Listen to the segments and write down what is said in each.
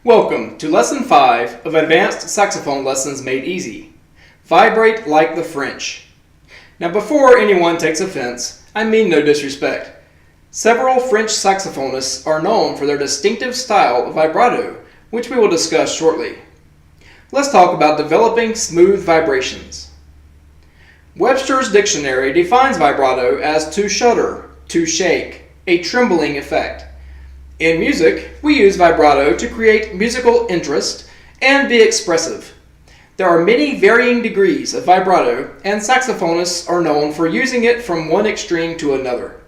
Welcome to Lesson 5 of Advanced Saxophone Lessons Made Easy. Vibrate like the French. Now before anyone takes offense, I mean no disrespect. Several French saxophonists are known for their distinctive style of vibrato, which we will discuss shortly. Let's talk about developing smooth vibrations. Webster's dictionary defines vibrato as to shudder, to shake, a trembling effect. In music, we use vibrato to create musical interest and be expressive. There are many varying degrees of vibrato, and saxophonists are known for using it from one extreme to another.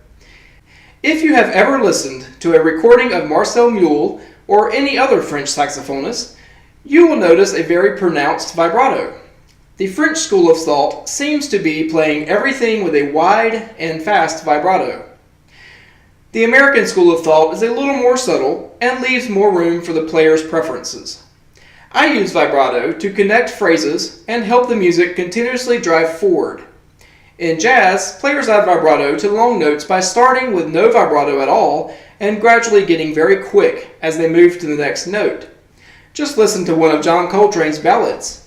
If you have ever listened to a recording of Marcel Mule or any other French saxophonist, you will notice a very pronounced vibrato. The French school of thought seems to be playing everything with a wide and fast vibrato. The American school of thought is a little more subtle and leaves more room for the player's preferences. I use vibrato to connect phrases and help the music continuously drive forward. In jazz, players add vibrato to long notes by starting with no vibrato at all and gradually getting very quick as they move to the next note. Just listen to one of John Coltrane's ballads.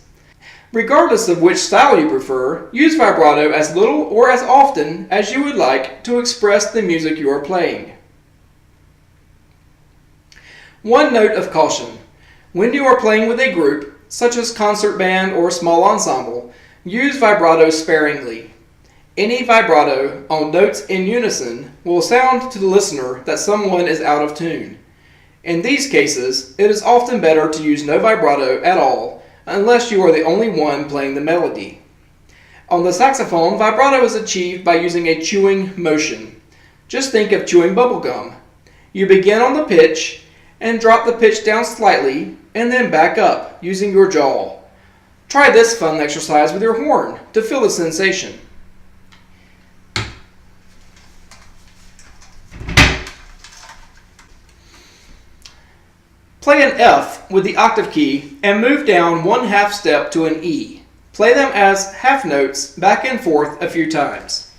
Regardless of which style you prefer, use vibrato as little or as often as you would like to express the music you are playing. One note of caution. When you are playing with a group, such as concert band or small ensemble, use vibrato sparingly. Any vibrato on notes in unison will sound to the listener that someone is out of tune. In these cases, it is often better to use no vibrato at all unless you are the only one playing the melody. On the saxophone, vibrato is achieved by using a chewing motion. Just think of chewing bubble gum. You begin on the pitch and drop the pitch down slightly and then back up using your jaw. Try this fun exercise with your horn to feel the sensation. Play an F with the octave key and move down 1/2 step to an E. Play them as half notes back and forth a few times.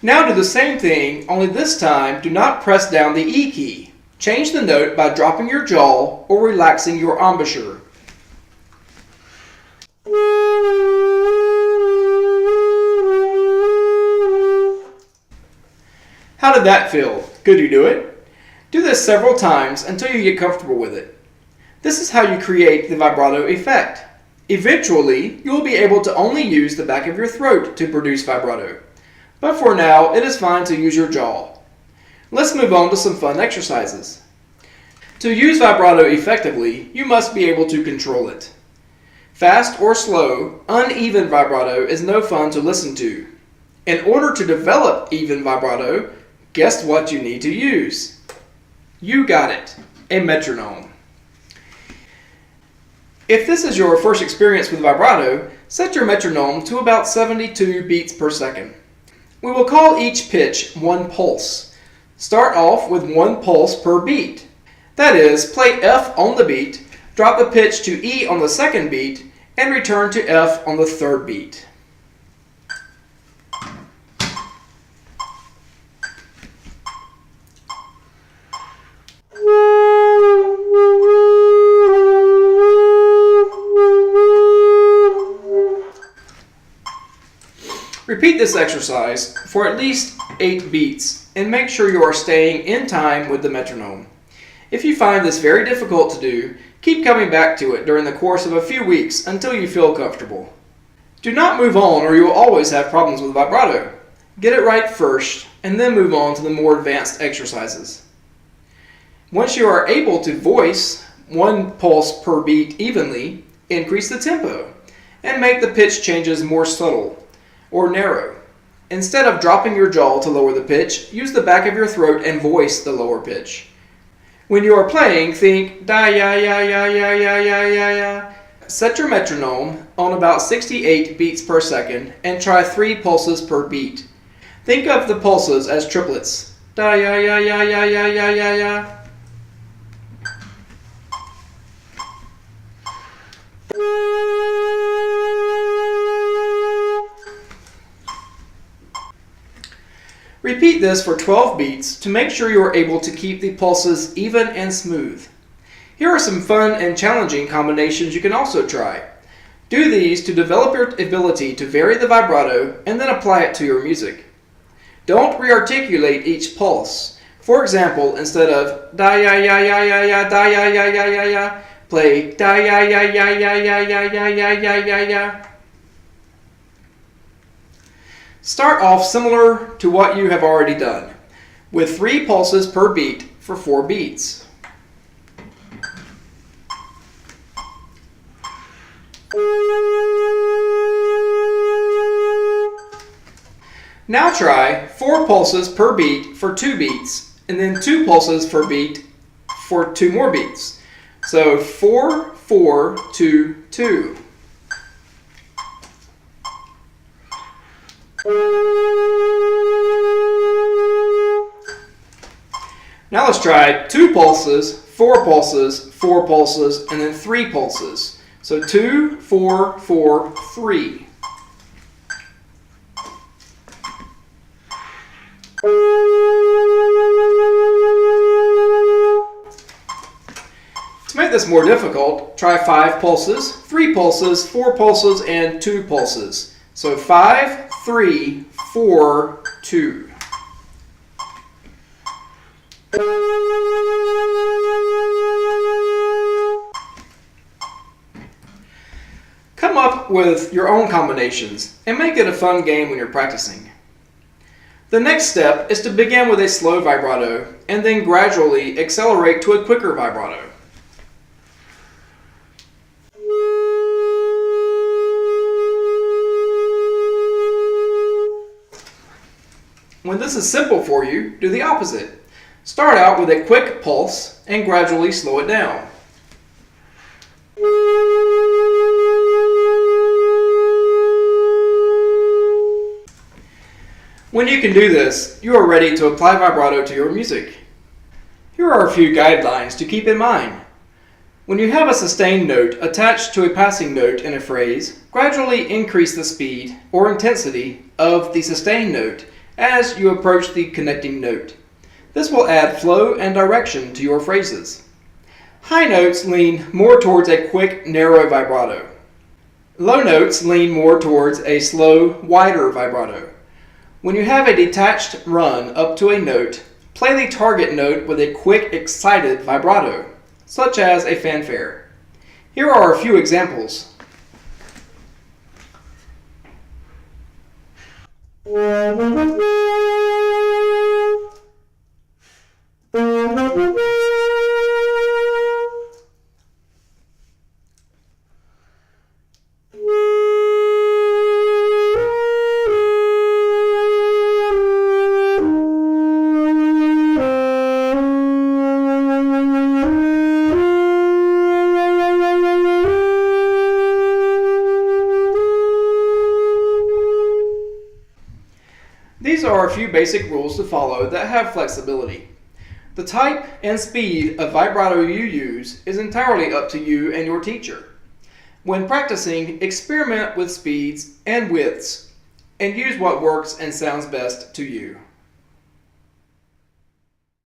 Now do the same thing, only this time do not press down the E key. Change the note by dropping your jaw or relaxing your embouchure. How did that feel? Could you do it? Do this several times until you get comfortable with it. This is how you create the vibrato effect. Eventually, you will be able to only use the back of your throat to produce vibrato. But for now, it is fine to use your jaw. Let's move on to some fun exercises. To use vibrato effectively, you must be able to control it. Fast or slow, uneven vibrato is no fun to listen to. In order to develop even vibrato, guess what you need to use? You got it, a metronome. If this is your first experience with vibrato, set your metronome to about 72 beats per second. We will call each pitch one pulse. Start off with one pulse per beat. That is, play F on the beat, drop the pitch to E on the second beat, and return to F on the third beat. Repeat this exercise for at least 8 beats and make sure you are staying in time with the metronome. If you find this very difficult to do, keep coming back to it during the course of a few weeks until you feel comfortable. Do not move on or you will always have problems with vibrato. Get it right first and then move on to the more advanced exercises. Once you are able to voice one pulse per beat evenly, increase the tempo and make the pitch changes more subtle or narrow. Instead of dropping your jaw to lower the pitch, use the back of your throat and voice the lower pitch. When you are playing, think da ya ya ya ya ya ya ya ya. Set your metronome on about 68 beats per second and try 3 pulses per beat. Think of the pulses as triplets. Da ya ya ya ya ya ya ya ya. Repeat this for 12 beats to make sure you are able to keep the pulses even and smooth. Here are some fun and challenging combinations you can also try. Do these to develop your ability to vary the vibrato and then apply it to your music. Don't re-articulate each pulse. For example, instead of da ya ya ya ya ya da ya ya ya ya ya, play da ya ya ya ya ya ya ya ya ya ya ya. Start off similar to what you have already done, with 3 pulses per beat for 4 beats. Now try 4 pulses per beat for 2 beats, and then 2 pulses per beat for 2 more beats. So 4, 4, 2, 2. Now let's try 2 pulses, 4 pulses, 4 pulses, and then 3 pulses. So 2, 4, 4, 3. To make this more difficult, try 5 pulses, 3 pulses, 4 pulses, and 2 pulses. So 5, 3, 4, 2. Come up with your own combinations and make it a fun game when you're practicing. The next step is to begin with a slow vibrato and then gradually accelerate to a quicker vibrato. When this is simple for you, do the opposite. Start out with a quick pulse and gradually slow it down. When you can do this, you are ready to apply vibrato to your music. Here are a few guidelines to keep in mind. When you have a sustained note attached to a passing note in a phrase, gradually increase the speed or intensity of the sustained note as you approach the connecting note. This will add flow and direction to your phrases. High notes lean more towards a quick, narrow vibrato. Low notes lean more towards a slow, wider vibrato. When you have a detached run up to a note, play the target note with a quick, excited vibrato, such as a fanfare. Here are a few examples. These are a few basic rules to follow that have flexibility. The type and speed of vibrato you use is entirely up to you and your teacher. When practicing, experiment with speeds and widths and use what works and sounds best to you.